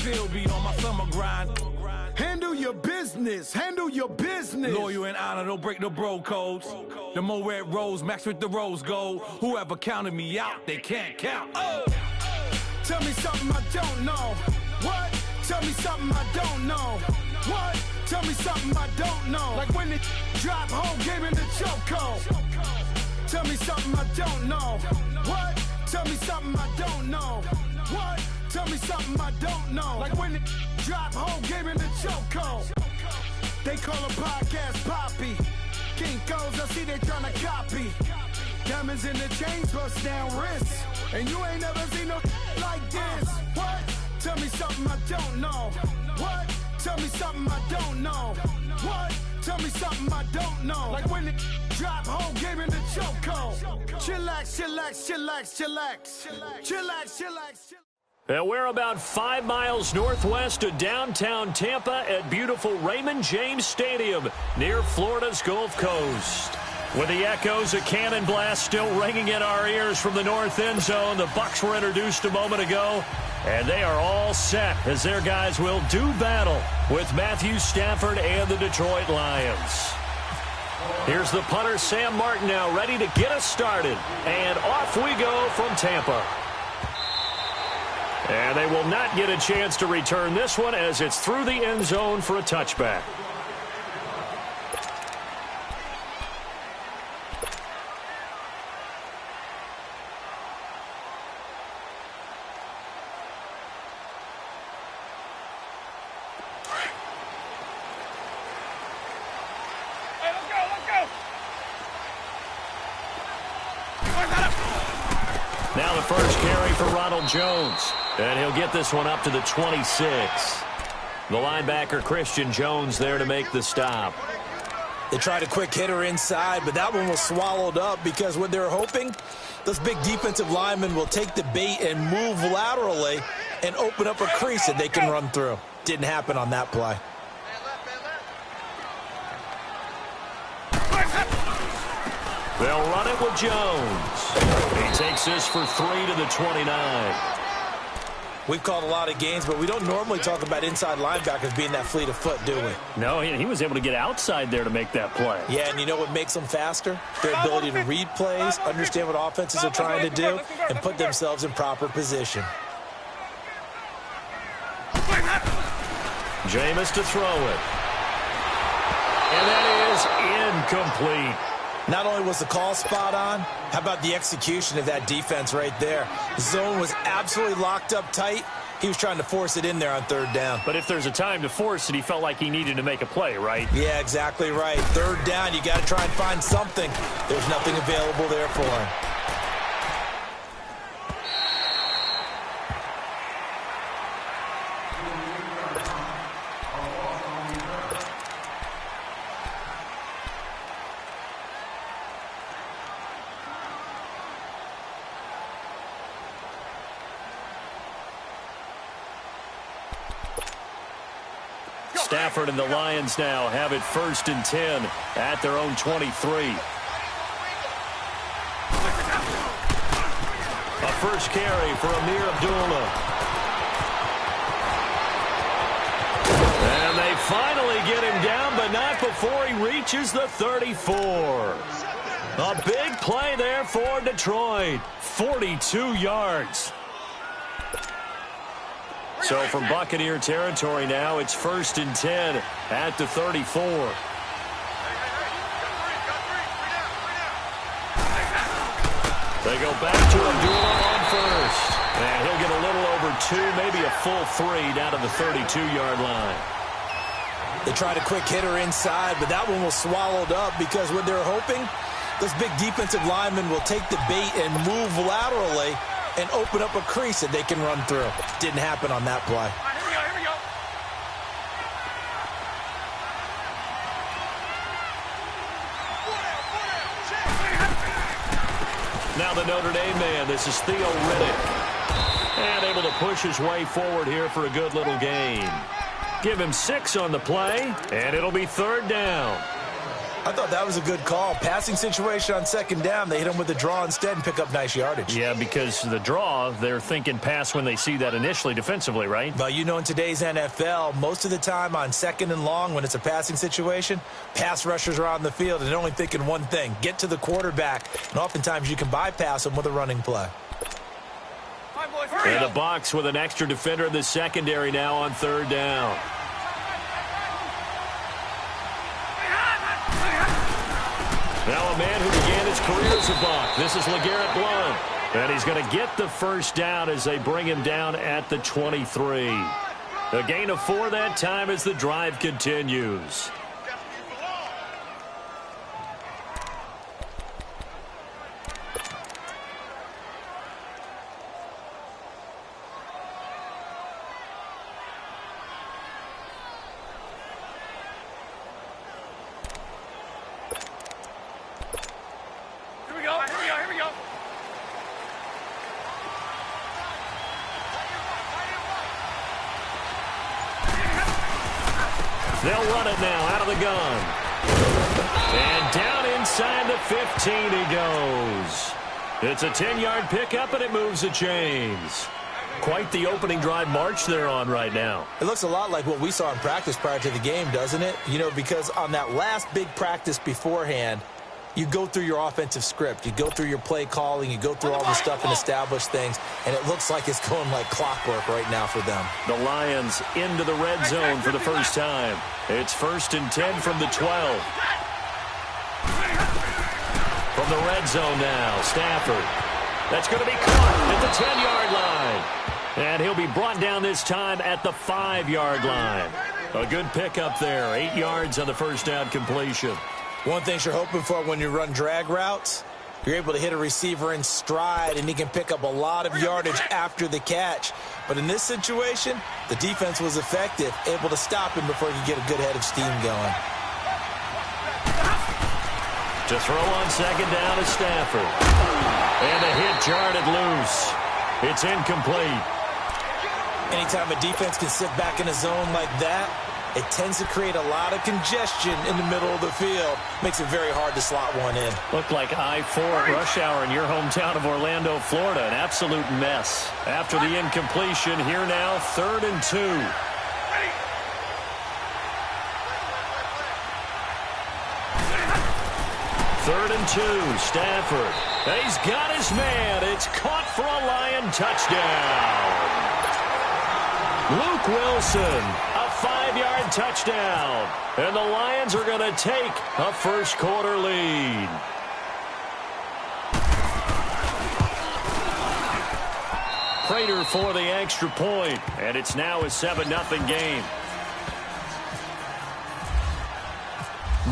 still be on my summer grind. Handle your business. Handle your business. Loyal and honor, don't break the bro codes. The more red rose, max with the rose gold. Whoever counted me out, they can't count. Oh! Tell me something I don't know. What? Tell me something I don't know. What? Tell me something I don't know. Like when it drop home, game in the chokehold. Tell me something I don't know. What? Tell me something I don't know. What? Tell me something I don't know. Like when it drop home, game in the chokehold. They call a podcast Poppy. Kinkos, I see they tryna copy. Diamonds in the chains, bust down wrists. And you ain't never seen no like this. What? Tell me something I don't know. What? Tell me something I don't know. What? Tell me something I don't know. Like when it drop home, game in the chokehold. Chillax, chillax, chillax, chillax. Chillax, chillax, chillax. And we're about 5 miles northwest of downtown Tampa at beautiful Raymond James Stadium near Florida's Gulf Coast. With the echoes of cannon blast still ringing in our ears from the north end zone, the Bucs were introduced a moment ago, and they are all set as their guys will do battle with Matthew Stafford and the Detroit Lions. Here's the punter, Sam Martin, now ready to get us started. And off we go from Tampa. And they will not get a chance to return this one as it's through the end zone for a touchback. Now the first carry for Ronald Jones. And he'll get this one up to the 26. The linebacker, Christian Jones, there to make the stop. They tried a quick hitter inside, but that one was swallowed up because what they're hoping, those big defensive linemen will take the bait and move laterally and open up a crease that they can run through. Didn't happen on that play. They'll run it with Jones. He takes this for 3 to the 29. We've called a lot of games, but we don't normally talk about inside linebackers being that fleet of foot, do we? No, he was able to get outside there to make that play. Yeah, and you know what makes them faster? Their ability to read plays, understand what offenses are trying to do, and put themselves in proper position. Jameis to throw it. And that is incomplete. Not only was the call spot on, how about the execution of that defense right there? The zone was absolutely locked up tight. He was trying to force it in there on third down. But if there's a time to force it, he felt like he needed to make a play, right? Yeah, exactly right. Third down, you got to try and find something. There's nothing available there for him. Stafford and the Lions now have it 1st and 10 at their own 23. A first carry for Amir Abdullah. And they finally get him down, but not before he reaches the 34. A big play there for Detroit. 42 yards. So from Buccaneer territory now, it's 1st and 10 at the 34. They go back to Abdullah on first. And he'll get a little over 2, maybe a full 3 down to the 32-yard line. They tried a quick hitter inside, but that one was swallowed up because what they're hoping, those big defensive linemen will take the bait and move laterally and open up a crease that they can run through. Didn't happen on that play. Here we go. Now the Notre Dame man, this is Theo Riddick. And able to push his way forward here for a good little gain. Give him 6 on the play, and it'll be 3rd down. I thought that was a good call. Passing situation on second down, they hit him with a draw instead and pick up nice yardage. Yeah, because the draw, they're thinking pass when they see that initially defensively, right? Well, you know, in today's NFL, most of the time on second and long, when it's a passing situation, pass rushers are on the field and they're only thinking one thing, get to the quarterback. And oftentimes you can bypass them with a running play. In the box with an extra defender in the secondary now on third down. Now a man who began his career as a buck. This is LeGarrette Blount. And he's going to get the first down as they bring him down at the 23. A gain of 4 that time as the drive continues. They'll run it now out of the gun. And down inside the 15 he goes. It's a 10-yard pickup, and it moves the chains. Quite the opening drive march they're on right now. It looks a lot like what we saw in practice prior to the game, doesn't it? You know, because on that last big practice beforehand, you go through your offensive script. You go through your play calling. You go through all the stuff and establish things. And it looks like it's going like clockwork right now for them. The Lions into the red zone for the first time. It's 1st and 10 from the 12. From the red zone now, Stafford. That's going to be caught at the 10-yard line. And he'll be brought down this time at the 5-yard line. A good pickup there. 8 yards on the first down completion. One thing you're hoping for when you run drag routes, you're able to hit a receiver in stride, and he can pick up a lot of yardage after the catch. But in this situation, the defense was effective, able to stop him before he could get a good head of steam going. To throw on second down is Stafford. And the hit jarred it loose. It's incomplete. Anytime a defense can sit back in a zone like that, it tends to create a lot of congestion in the middle of the field. Makes it very hard to slot one in. Looked like I-4 at rush hour in your hometown of Orlando, Florida. An absolute mess. After the incompletion, here now, 3rd and 2. Third and 2, Stafford. He's got his man. It's caught for a Lion touchdown. Luke Wilson, a 5-yard touchdown. And the Lions are going to take a first-quarter lead. Prater for the extra point, and it's now a 7-0 game.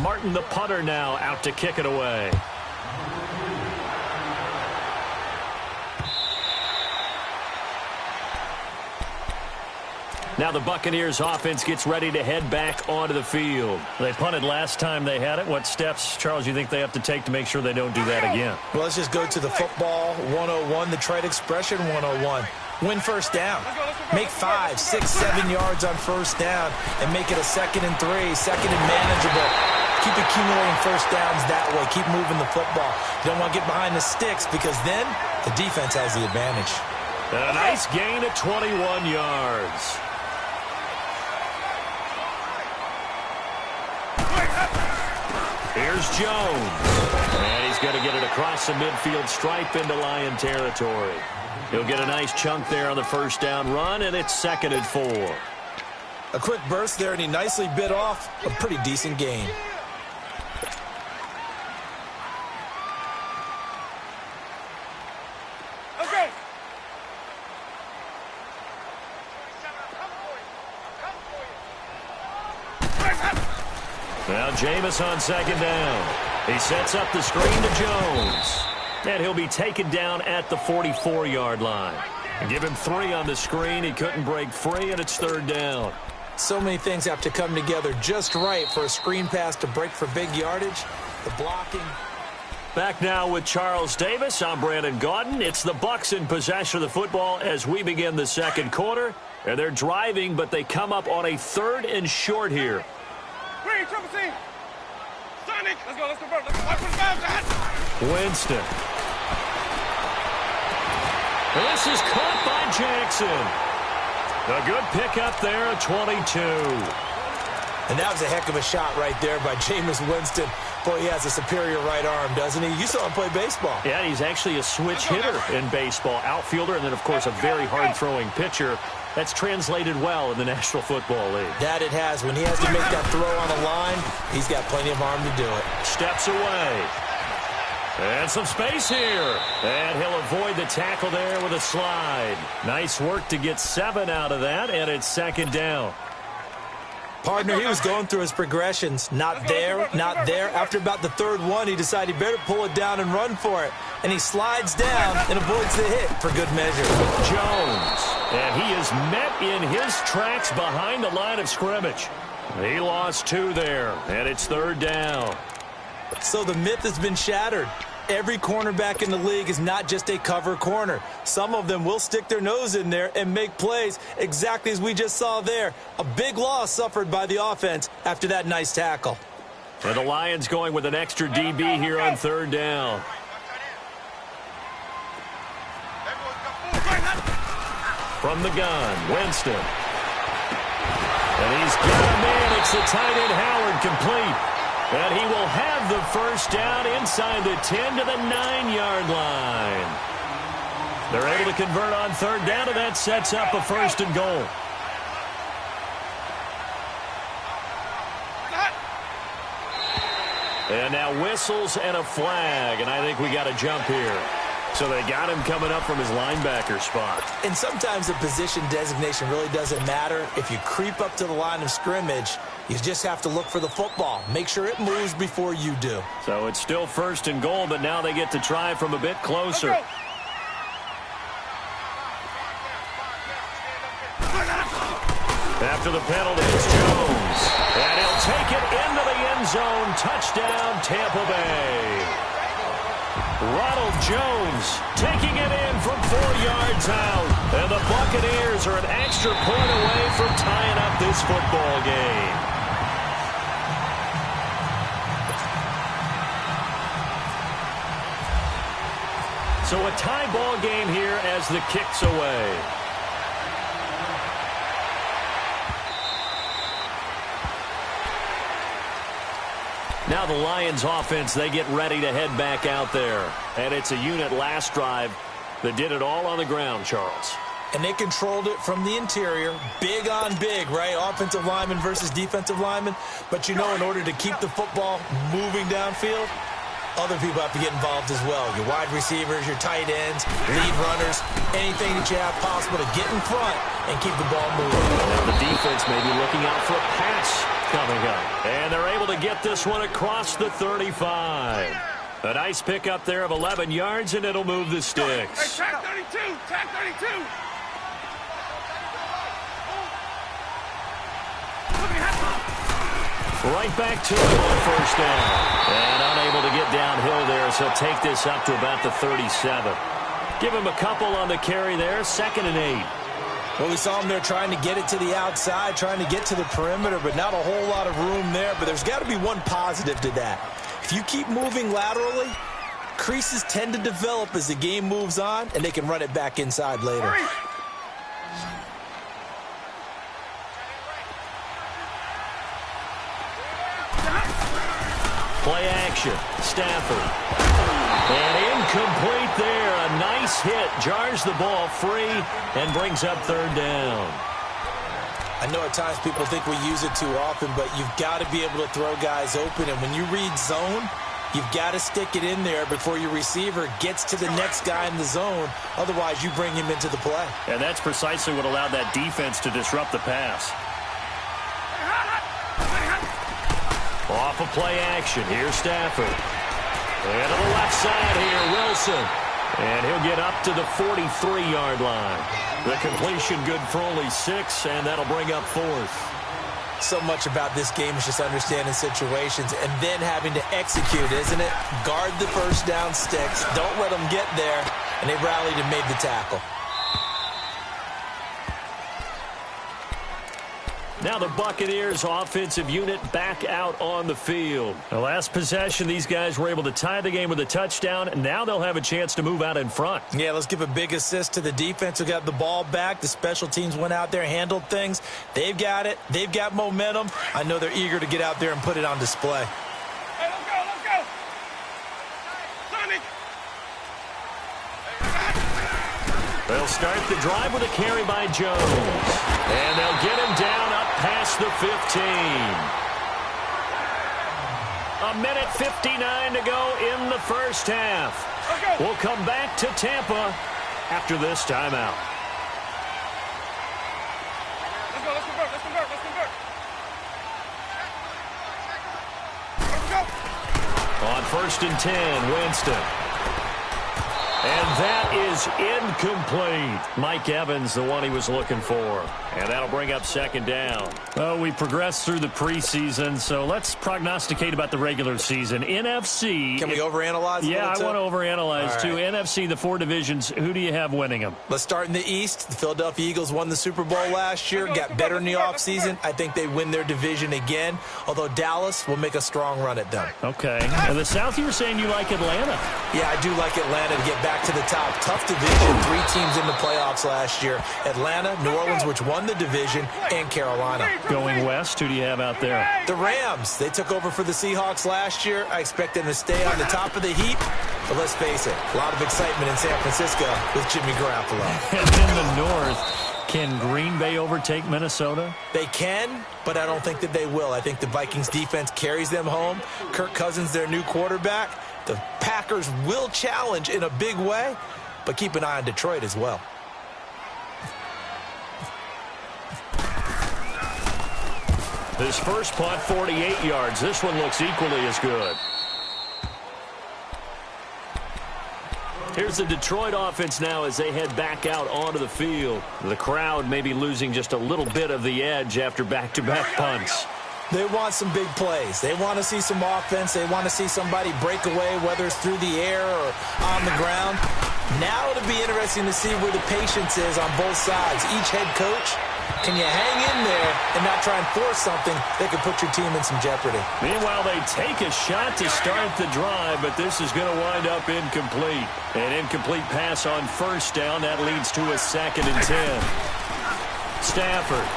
Martin, the punter, now out to kick it away. Now the Buccaneers offense gets ready to head back onto the field. They punted last time they had it. What steps, Charles, you think they have to take to make sure they don't do that again? Well, let's just go to the football 101, the trade expression 101. Win first down. Make 5, 6, 7 yards on first down and make it a 2nd and 3, 2nd and manageable. Keep accumulating first downs that way. Keep moving the football. You don't want to get behind the sticks because then the defense has the advantage. A nice gain of 21 yards. Here's Jones. And he's going to get it across the midfield stripe into Lion territory. He'll get a nice chunk there on the first down run, and it's 2nd and 4. A quick burst there, and he nicely bit off a pretty decent gain. Okay. Now Jameis on second down. He sets up the screen to Jones. And he'll be taken down at the 44-yard line. Give him 3 on the screen. He couldn't break free, and it's 3rd down. So many things have to come together just right for a screen pass to break for big yardage. The blocking. Back now with Charles Davis. I'm Brandon Gaudin. It's the Bucs in possession of the football as we begin the second quarter. And they're driving, but they come up on a 3rd and short here. Green, triple team. Start Winston. This is caught by Jackson. A good pickup there at 22. And that was a heck of a shot right there by Jameis Winston. Boy, he has a superior right arm, doesn't he? You saw him play baseball. Yeah, he's actually a switch hitter in baseball. Outfielder, and then, of course, a very hard-throwing pitcher. That's translated well in the National Football League. That it has. When he has to make that throw on the line, he's got plenty of arm to do it. Steps away. And some space here. And he'll avoid the tackle there with a slide. Nice work to get 7 out of that, and it's second down. Partner, he was going through his progressions. Not there, not there. After about the third one, he decided he better pull it down and run for it. And he slides down and avoids the hit for good measure. Jones. And he is met in his tracks behind the line of scrimmage. He lost 2 there, and it's third down. So the myth has been shattered. Every cornerback in the league is not just a cover corner. Some of them will stick their nose in there and make plays exactly as we just saw there. A big loss suffered by the offense after that nice tackle. And the Lions going with an extra DB here on third down. From the gun, Winston. And he's got a man. It's the tight end Howard, complete. And he will have the first down inside the 10 to the 9-yard line. They're able to convert on third down, and that sets up a first and goal. And now whistles and a flag, and I think we got a jump here. So they got him coming up from his linebacker spot. And sometimes the position designation really doesn't matter. If you creep up to the line of scrimmage, you just have to look for the football. Make sure it moves before you do. So it's still first and goal, but now they get to try from a bit closer. After the penalty, it's Jones. And he'll take it into the end zone. Touchdown, Tampa Bay. Ronald Jones taking it in from 4 yards out. And the Buccaneers are an extra point away from tying up this football game. So a tie ball game here as the kick's away. Now the Lions offense, they get ready to head back out there. And it's a unit last drive that did it all on the ground, Charles. And they controlled it from the interior. Big on big, right? Offensive lineman versus defensive lineman. But you know, in order to keep the football moving downfield, other people have to get involved as well. Your wide receivers, your tight ends, lead runners, anything that you have possible to get in front and keep the ball moving. Now the defense may be looking out for a pass coming up. And they're able to get this one across the 35. A nice pickup there of 11 yards, and it'll move the sticks. Hey, tag 32, tag 32. Right back to it on first down. And unable to get downhill there, so take this up to about the 37. Give him a couple on the carry there, 2nd and 8. Well, we saw him there trying to get it to the outside, trying to get to the perimeter, but not a whole lot of room there. But there's got to be one positive to that. If you keep moving laterally, creases tend to develop as the game moves on, and they can run it back inside later. Hurry. Play action. Stafford. And incomplete there. A nice hit. Jars the ball free and brings up third down. I know at times people think we use it too often, but you've got to be able to throw guys open. And when you read zone, you've got to stick it in there before your receiver gets to the next guy in the zone. Otherwise, you bring him into the play. And that's precisely what allowed that defense to disrupt the pass. Off of play action. Here's Stafford. And to the left side here, Wilson. And he'll get up to the 43-yard line. The completion good for only 6, and that'll bring up 4th. So much about this game is just understanding situations and then having to execute, isn't it? Guard the first down sticks. Don't let them get there. And they rallied and made the tackle. Now the Buccaneers offensive unit back out on the field. The last possession, these guys were able to tie the game with a touchdown, and now they'll have a chance to move out in front. Yeah, let's give a big assist to the defense who got the ball back. The special teams went out there, handled things. They've got it. They've got momentum. I know they're eager to get out there and put it on display. Hey, let's go, let's go. Sonic. They'll start the drive with a carry by Jones. And they'll get him down up past the 15. A minute 59 to go in the first half. Okay. We'll come back to Tampa after this timeout. Let's go, let's convert, let's convert, let's convert. Let's go. On 1st and 10, Winston. And that is incomplete. Mike Evans, the one he was looking for. And that'll bring up 2nd down. Well, we progressed through the preseason, so let's prognosticate about the regular season. NFC. Can we overanalyze? Yeah, I want to overanalyze, too. Right. NFC, the 4 divisions, who do you have winning them? Let's start in the East. The Philadelphia Eagles won the Super Bowl last year, got better in the offseason. I think they win their division again, although Dallas will make a strong run at them. Okay. And the South, you were saying you like Atlanta. Yeah, I do like Atlanta to get back to the top. Tough division. 3 teams in the playoffs last year. Atlanta, New Orleans, which won the division, and Carolina. Going west, who do you have out there? The Rams. They took over for the Seahawks last year. I expect them to stay on the top of the heap. But let's face it, a lot of excitement in San Francisco with Jimmy Garoppolo. And in the North, can Green Bay overtake Minnesota? They can, but I don't think that they will. I think the Vikings defense carries them home. Kirk Cousins, their new quarterback. The Packers will challenge in a big way, but keep an eye on Detroit as well. His first punt, 48 yards. This one looks equally as good. Here's the Detroit offense now as they head back out onto the field. The crowd may be losing just a little bit of the edge after back-to-back punts. They want some big plays. They want to see some offense. They want to see somebody break away, whether it's through the air or on the ground. Now it'll be interesting to see where the patience is on both sides. Each head coach, can you hang in there and not try and force something that could put your team in some jeopardy? Meanwhile, they take a shot to start the drive, but this is going to wind up incomplete. An incomplete pass on 1st down. That leads to a 2nd and 10. Stafford.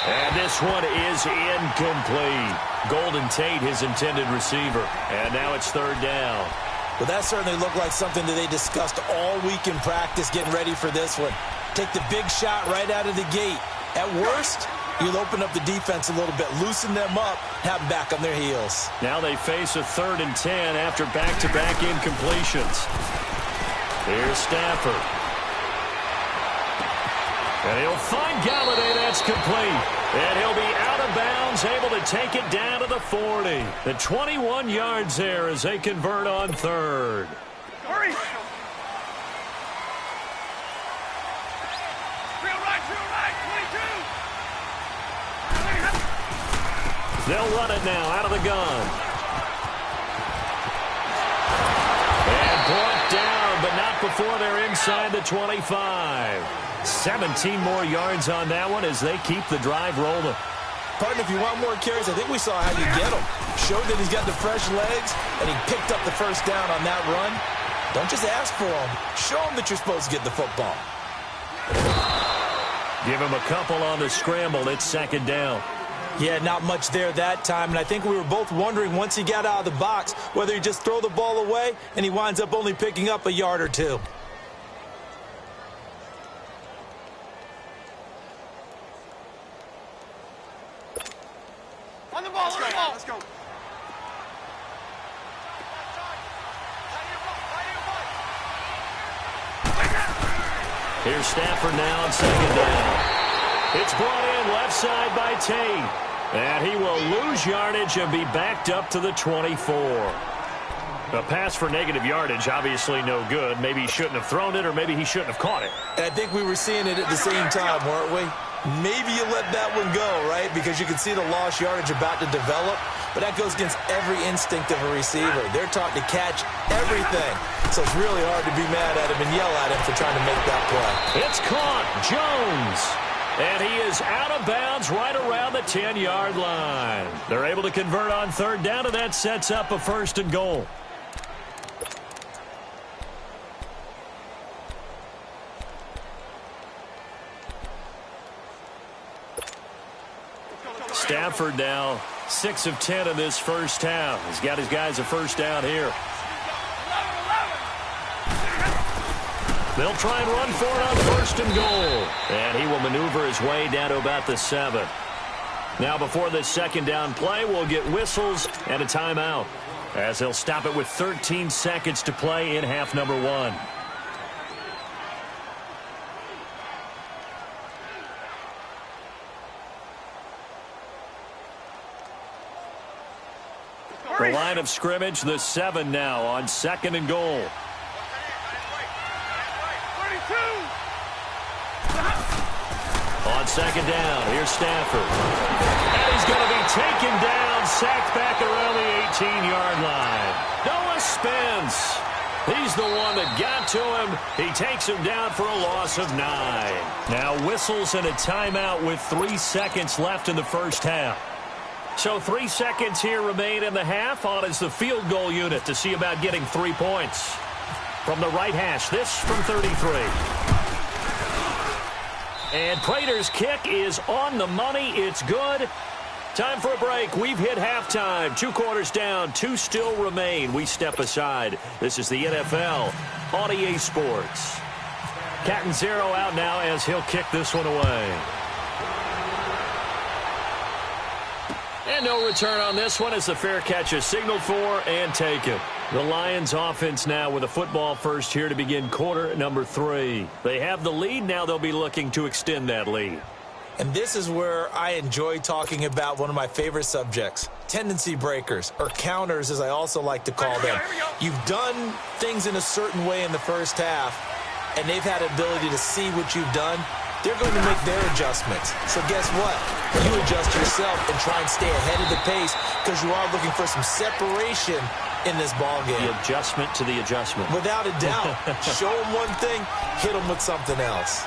And this one is incomplete. Golden Tate, his intended receiver. And now it's 3rd down. Well, that certainly looked like something that they discussed all week in practice, getting ready for this one. Take the big shot right out of the gate. At worst, you'll open up the defense a little bit, loosen them up, have them back on their heels. Now they face a 3rd and 10 after back-to-back incompletions. Here's Stafford. And he'll find Galladay. That's complete. And he'll be out of bounds, able to take it down to the 40. The 21 yards there as they convert on 3rd. Hurry. Real right, 22. They'll run it now out of the gun. And brought down, but not before they're inside the 25. 17 more yards on that one as they keep the drive rolling. Partner, if you want more carries, I think we saw how you get them. Showed that he's got the fresh legs, and he picked up the 1st down on that run. Don't just ask for them. Show them that you're supposed to get the football. Give him a couple on the scramble. It's 2nd down. Yeah, not much there that time, and I think we were both wondering once he got out of the box whether he just throw the ball away, and he winds up only picking up a yard or 2. On the ball, let's go. Here's Stafford now on 2nd down. It's brought in left side by Tate. And he will lose yardage and be backed up to the 24. A pass for negative yardage, obviously no good. Maybe he shouldn't have thrown it, or maybe he shouldn't have caught it. And I think we were seeing it at the same time, weren't we? Maybe you let that one go, right? Because you can see the lost yardage about to develop. But that goes against every instinct of a receiver. They're taught to catch everything. So it's really hard to be mad at him and yell at him for trying to make that play. It's caught. Jones. And he is out of bounds right around the 10-yard line. They're able to convert on third down, and that sets up a 1st and goal. Stafford now 6 of 10 in this first half. He's got his guys a first down here. They'll try and run for it on 1st and goal. And he will maneuver his way down to about the 7. Now before this 2nd down play, we'll get whistles and a timeout, as they'll stop it with 13 seconds to play in half number 1. The line of scrimmage, the 7 now on 2nd and goal. On 2nd down, here's Stafford. And he's going to be taken down, sacked back around the 18-yard line. Noah Spence. He's the one that got to him. He takes him down for a loss of 9. Now whistles and a timeout with 3 seconds left in the first half. So 3 seconds here remain in the half. On is the field goal unit to see about getting 3 points. From the right hash, this from 33. And Prater's kick is on the money. It's good. Time for a break. We've hit halftime. 2 quarters down. 2 still remain. We step aside. This is the NFL on EA Sports. Catanzaro out now as he'll kick this one away. And no return on this one as the fair catch is signaled for and taken. The Lions offense now with a football first here to begin quarter number 3. They have the lead. Now they'll be looking to extend that lead. And this is where I enjoy talking about one of my favorite subjects, tendency breakers, or counters as I also like to call them. You've done things in a certain way in the first half, and they've had the ability to see what you've done. They're going to make their adjustments. So guess what? You adjust yourself and try and stay ahead of the pace because you are looking for some separation in this ball game. The adjustment to the adjustment. Without a doubt. Show them one thing, hit them with something else.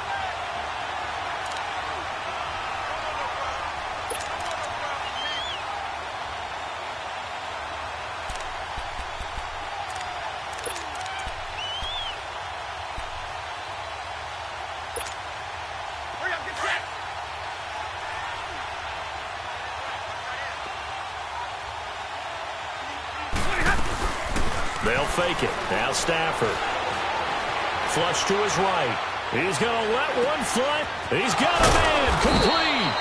They'll fake it. Now Stafford. Flush to his right. He's going to let one fly. He's got a man. Complete.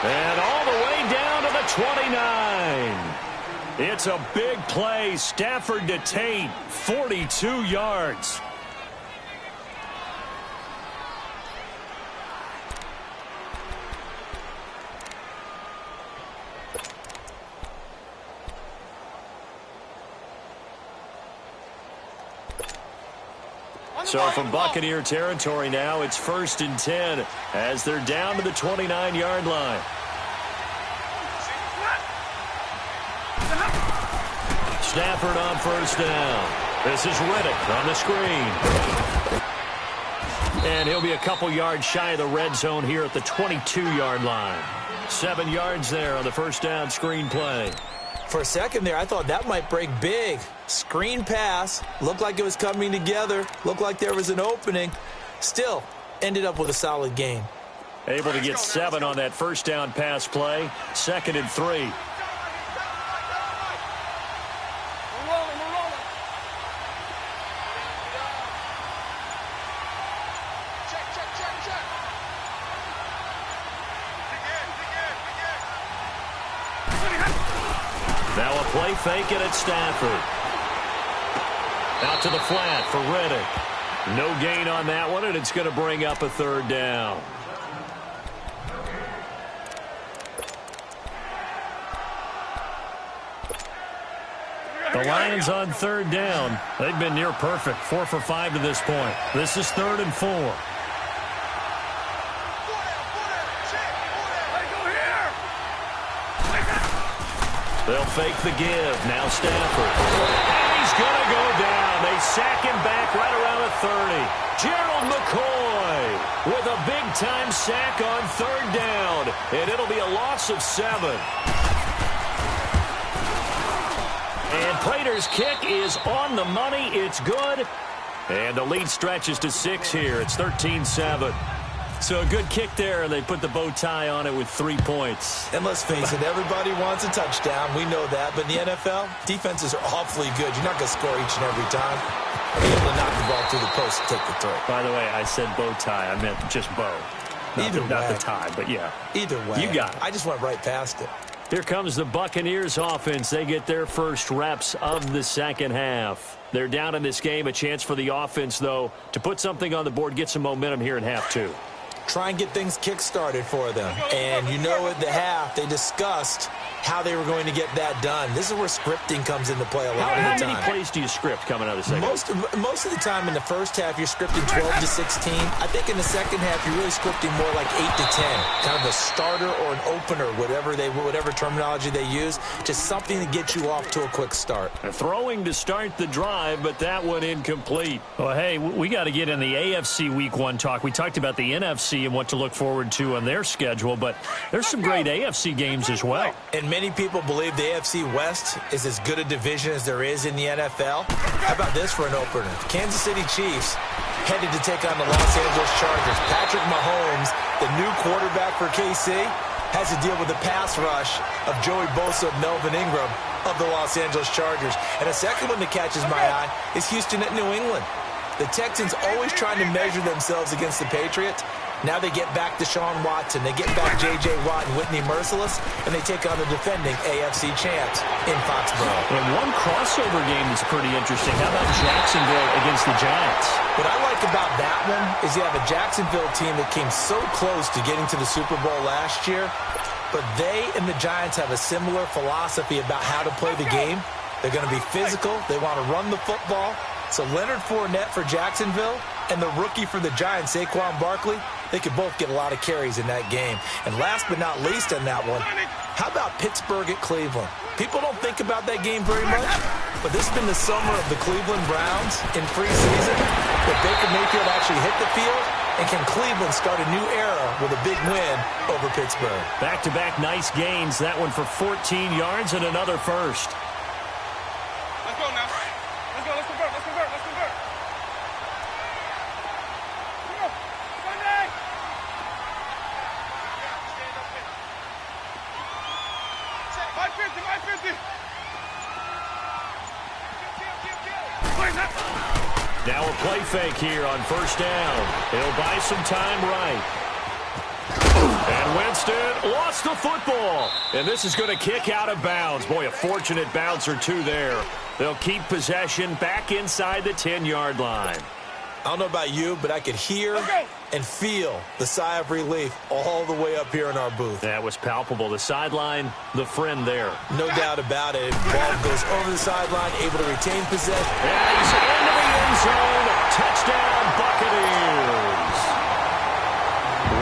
And all the way down to the 29. It's a big play. Stafford to Tate. 42 yards. So from Buccaneer territory now, it's 1st and 10 as they're down to the 29-yard line. Stafford on 1st down. This is Riddick on the screen. And he'll be a couple yards shy of the red zone here at the 22-yard line. 7 yards there on the 1st down screen play. For a second there, I thought that might break big. Screen pass. Looked like it was coming together. Looked like there was an opening. Still, ended up with a solid game. Able to get 7 on that 1st down pass play. 2nd and 3. Now a play fake it at Stafford. Out to the flat for Riddick. No gain on that one, and it's going to bring up a 3rd down. The Lions on 3rd down. They've been near perfect. 4 for 5 to this point. This is 3rd and 4. They'll fake the give. Now Stafford. And he's going to go down. They sack him back right around the 30. Gerald McCoy with a big-time sack on 3rd down, and it'll be a loss of 7. And Prater's kick is on the money. It's good. And the lead stretches to 6 here. It's 13-7. So a good kick there, and they put the bow tie on it with 3 points. And let's face it, everybody wants a touchdown. We know that. But in the NFL, defenses are awfully good. You're not going to score each and every time. Be able to knock the ball through the post and take the throw. By the way, I said bow tie. I meant just bow. Not the tie, but yeah. Either way. You got it. I just went right past it. Here comes the Buccaneers offense. They get their first reps of the second half. They're down in this game. A chance for the offense, though, to put something on the board, get some momentum here in half 2. Try and get things kick-started for them. And you know at the half, they discussed how they were going to get that done. This is where scripting comes into play a lot of the time. How many plays do you script coming out of the second? Most of the time in the first half, you're scripting 12 to 16. I think in the second half, you're really scripting more like 8 to 10. Kind of a starter or an opener, whatever terminology they use. Just something to get you off to a quick start. Throwing to start the drive, but that one incomplete. Well, hey, we got to get in the AFC Week 1 talk. We talked about the NFC and what to look forward to on their schedule, but there's some great AFC games as well. And many people believe the AFC West is as good a division as there is in the NFL. How about this for an opener? The Kansas City Chiefs headed to take on the Los Angeles Chargers. Patrick Mahomes, the new quarterback for KC, has to deal with the pass rush of Joey Bosa, Melvin Ingram of the Los Angeles Chargers. And a second one that catches my eye is Houston at New England. The Texans always trying to measure themselves against the Patriots. Now they get back Deshaun Watson. They get back J.J. Watt and Whitney Merciless, and they take on the defending AFC champs in Foxborough. And one crossover game that's pretty interesting. How about Jacksonville against the Giants? What I like about that one is you have a Jacksonville team that came so close to getting to the Super Bowl last year, but they and the Giants have a similar philosophy about how to play the game. They're going to be physical. They want to run the football. So Leonard Fournette for Jacksonville and the rookie for the Giants, Saquon Barkley, they could both get a lot of carries in that game. And last but not least on that one, how about Pittsburgh at Cleveland? People don't think about that game very much, but this has been the summer of the Cleveland Browns in preseason. But Baker Mayfield actually hit the field, and can Cleveland start a new era with a big win over Pittsburgh? Back-to-back nice gains. That one for 14 yards and another first. Let's go now. Let's go. Let's convert. Let's convert. Let's convert. Come on. Sunday. My 50. My 50. Now a play fake here on first down. He'll buy some time right. And Winston lost the football. And this is going to kick out of bounds. Boy, a fortunate bounce or two there. They'll keep possession back inside the 10-yard line. I don't know about you, but I could hear and feel the sigh of relief all the way up here in our booth. That was palpable. The sideline, the friend there. No doubt about it. Ball goes over the sideline, able to retain possession. And he's into the end zone. Touchdown, Buccaneers.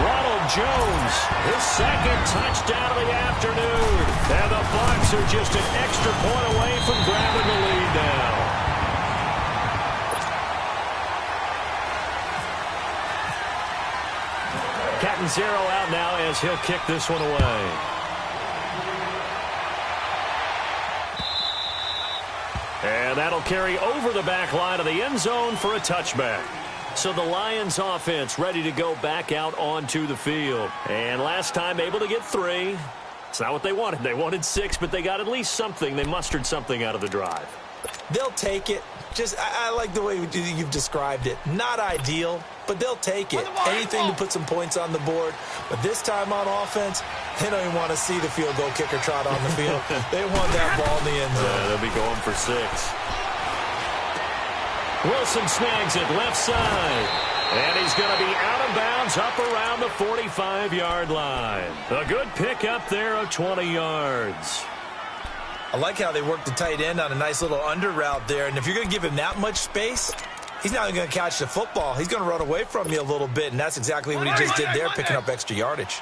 Ronald Jones, his second touchdown of the afternoon. And the Bucs are just an extra point away from grabbing the lead now. Catanzaro out now as he'll kick this one away. And that'll carry over the back line of the end zone for a touchback. So the Lions offense ready to go back out onto the field. And last time able to get 3. It's not what they wanted. They wanted 6, but they got at least something. They mustered something out of the drive. They'll take it. I like the way you've described it. Not ideal, but they'll take it. Anything to put some points on the board. But this time on offense, they don't even want to see the field goal kicker trot on the field. They want that ball in the end zone. They'll be going for 6. Wilson snags it left side. And he's going to be out of bounds up around the 45-yard line. A good pickup there of 20 yards. I like how they work the tight end on a nice little under route there. And if you're going to give him that much space, he's not going to catch the football. He's going to run away from you a little bit, and that's exactly what he just did there, picking up extra yardage.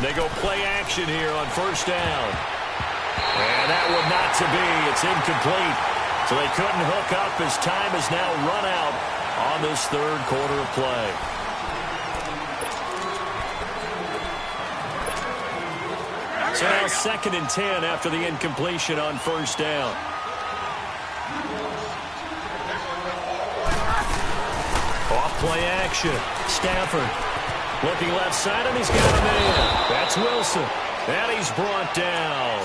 They go play action here on first down. And that one not to be. It's incomplete. So they couldn't hook up as time has now run out on this third quarter of play. So now 2nd and 10 after the incompletion on first down. Off play action. Stafford looking left side, and he's got a man. That's Wilson. And he's brought down.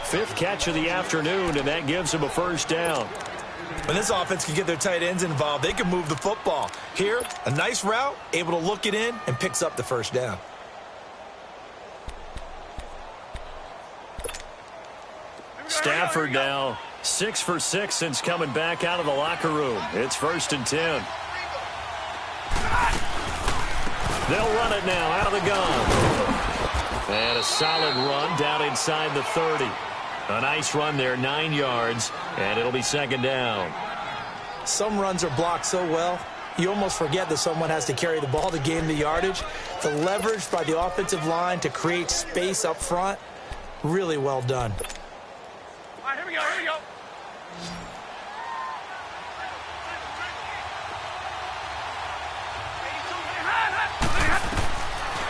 5th catch of the afternoon, and that gives him a first down. When this offense can get their tight ends involved, they can move the football. Here, a nice route, able to look it in, and picks up the first down. Stafford now 6 for 6 since coming back out of the locker room. It's 1st and 10. They'll run it now out of the gun. And a solid run down inside the 30. A nice run there, 9 yards, and it'll be 2nd down. Some runs are blocked so well, you almost forget that someone has to carry the ball to gain the yardage. The leverage by the offensive line to create space up front, really well done. All right, here we go.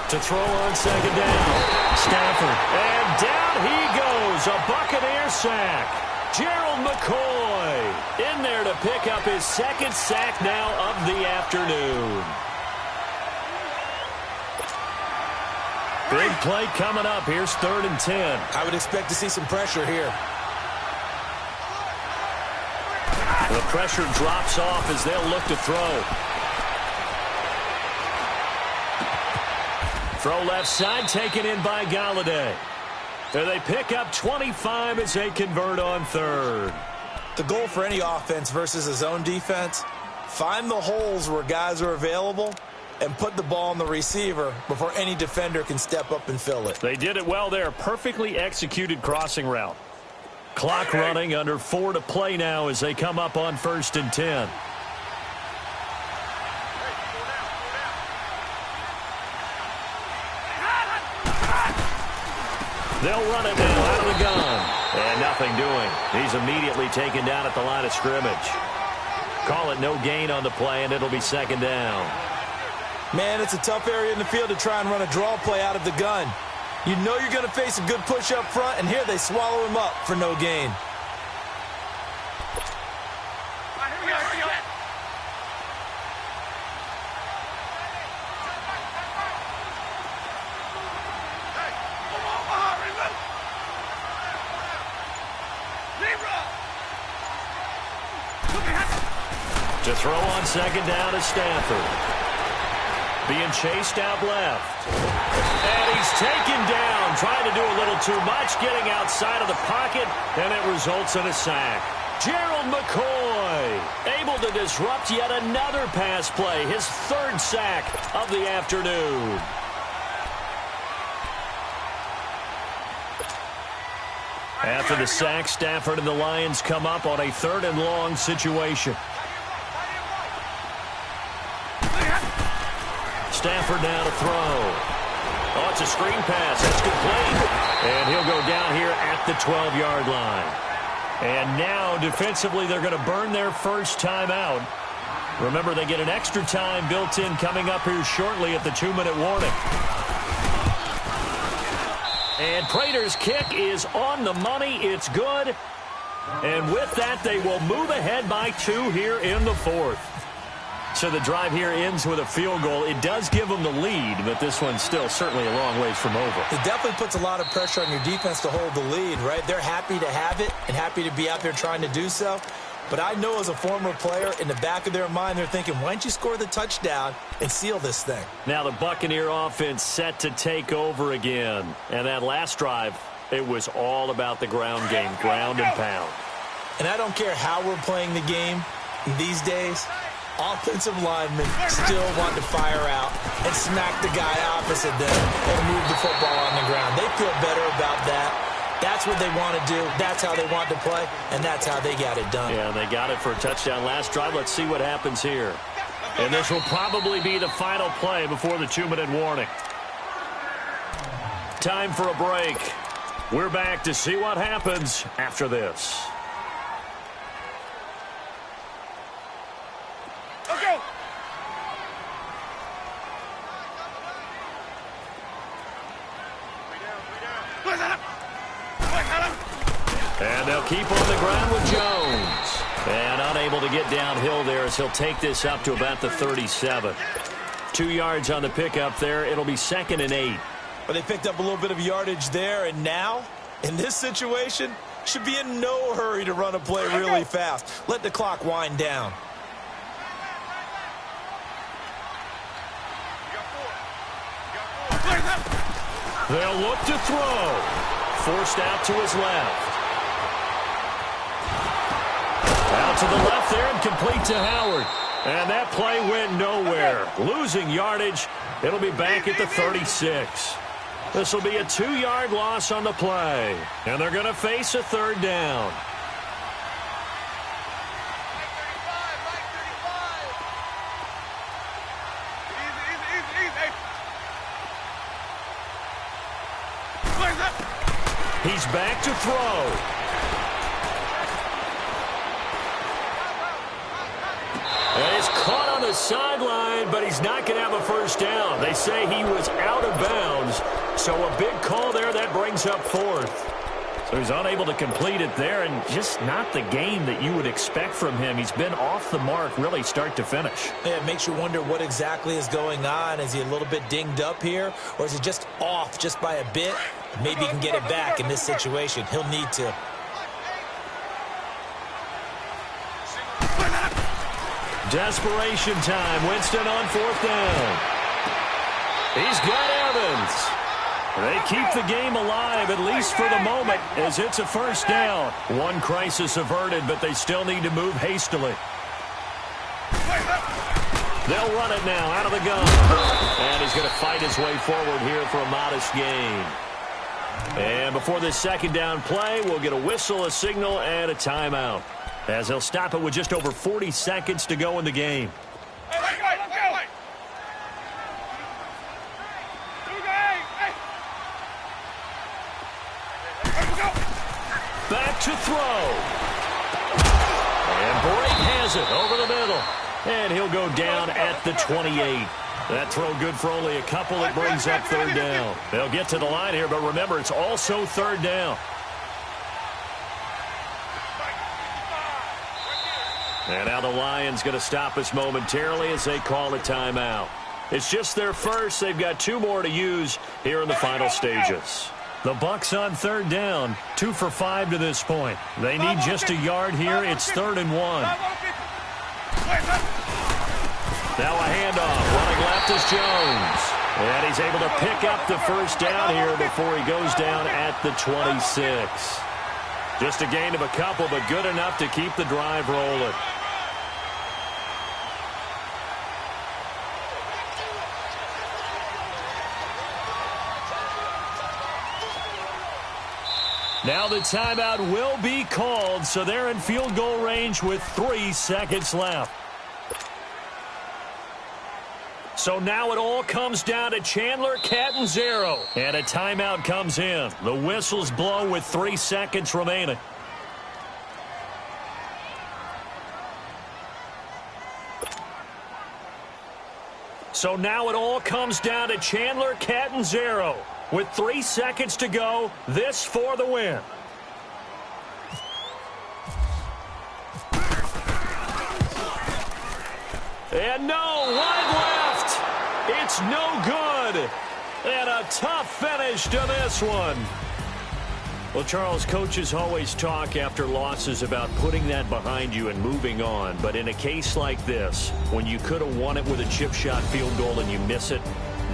To throw on 2nd down. Stafford. And down he goes. A Buccaneer sack. Gerald McCoy in there to pick up his 2nd sack now of the afternoon. Big play coming up. Here's 3rd and 10. I would expect to see some pressure here. The pressure drops off as they'll look to throw. Throw left side, taken in by Galladay. And they pick up 25 as they convert on 3rd. The goal for any offense versus a zone defense, find the holes where guys are available and put the ball on the receiver before any defender can step up and fill it. They did it well there. Perfectly executed crossing route. Clock running, under 4 to play now as they come up on 1st and 10. They'll run it now out of the gun. And nothing doing. He's immediately taken down at the line of scrimmage. Call it no gain on the play, and it'll be 2nd down. Man, it's a tough area in the field to try and run a draw play out of the gun. You know you're going to face a good push up front, and here they swallow him up for no gain. To throw on 2nd down is Stafford. Being chased out left. And he's taken down, trying to do a little too much, getting outside of the pocket, and it results in a sack. Gerald McCoy able to disrupt yet another pass play, his 3rd sack of the afternoon. After the sack, Stafford and the Lions come up on a 3rd and long situation. Stafford now to throw. Oh, it's a screen pass. That's complete. And he'll go down here at the 12-yard line. And now, defensively, they're going to burn their first timeout. Remember, they get an extra time built in coming up here shortly at the 2-minute warning. And Prater's kick is on the money. It's good. And with that, they will move ahead by 2 here in the 4th. So the drive here ends with a field goal. It does give them the lead, but this one's still certainly a long ways from over. It definitely puts a lot of pressure on your defense to hold the lead, right? They're happy to have it and happy to be out there trying to do so. But I know as a former player, in the back of their mind, they're thinking, why don't you score the touchdown and seal this thing? Now the Buccaneer offense set to take over again. And that last drive, it was all about the ground game, ground and pound. And I don't care how we're playing the game these days, offensive linemen still want to fire out and smack the guy opposite them and move the football on the ground. They feel better about that. That's what they want to do. That's how they want to play, and that's how they got it done. Yeah, they got it for a touchdown last drive. Let's see what happens here. And this will probably be the final play before the 2-minute warning. time for a break. We're back to see what happens after this. Okay. And they'll keep on the ground with Jones. And unable to get downhill there as he'll take this up to about the 37. 2 yards on the pickup there. It'll be 2nd and 8. But they picked up a little bit of yardage there, and now, in this situation, should be in no hurry to run a play really fast. Let the clock wind down. They'll look to throw. Forced out to his left. Out to the left there and complete to Howard. And that play went nowhere. Losing yardage. It'll be back at the 36. This will be a 2-yard loss on the play. And they're going to face a 3rd down. He's back to throw. And he's caught on the sideline, but he's not going to have a first down. They say he was out of bounds, so a big call there that brings up 4th. So he's unable to complete it there, and just not the game that you would expect from him. He's been off the mark really start to finish. Yeah, it makes you wonder what exactly is going on. Is he a little bit dinged up here, or is he just off just by a bit? Maybe he can get it back in this situation. He'll need to. Desperation time. Winston on 4th down. He's got Evans. They keep the game alive, at least for the moment, as it's a first down. One crisis averted, but they still need to move hastily. They'll run it now out of the gun. And he's going to fight his way forward here for a modest gain. And before this 2nd down play, we'll get a whistle, a signal, and a timeout, as they'll stop it with just over 40 seconds to go in the game. Back to throw. And Brake has it over the middle. And he'll go down at the 28. That throw good for only a couple. It brings up 3rd down. They'll get to the line here, but remember, it's also 3rd down. And now the Lions going to stop us momentarily as they call a timeout. It's just their first. They've got 2 more to use here in the final stages. The Bucs on 3rd down, 2 for 5 to this point. They need just a yard here. It's 3rd and 1. Now a handoff. Running left is Jones. And he's able to pick up the first down here before he goes down at the 26. Just a gain of a couple, but good enough to keep the drive rolling. Now the timeout will be called, so they're in field goal range with 3 seconds left. So now it all comes down to Chandler Catanzaro. And a timeout comes in. The whistle's blown with 3 seconds remaining. So now it all comes down to Chandler Catanzaro. With 3 seconds to go, this for the win. And no, wide left. It's no good. And a tough finish to this one. Well, Charles, coaches always talk after losses about putting that behind you and moving on. But in a case like this, when you could have won it with a chip shot field goal and you miss it,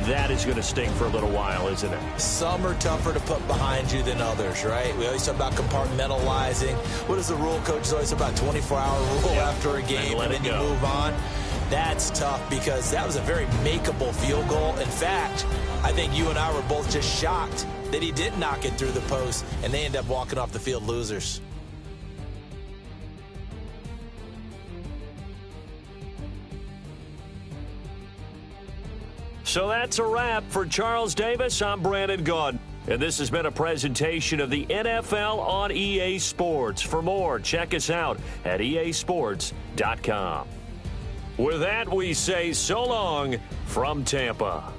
that is going to sting for a little while, isn't it? Some are tougher to put behind you than others, right? We always talk about compartmentalizing. What is the rule, coach? It's always about 24-hour rule after a game, and then you move on. That's tough because that was a very makeable field goal. In fact, I think you and I were both just shocked that he didn't knock it through the post, and they end up walking off the field losers. So that's a wrap for Charles Davis. I'm Brandon Gaudin. And this has been a presentation of the NFL on EA Sports. For more, check us out at easports.com. With that, we say so long from Tampa.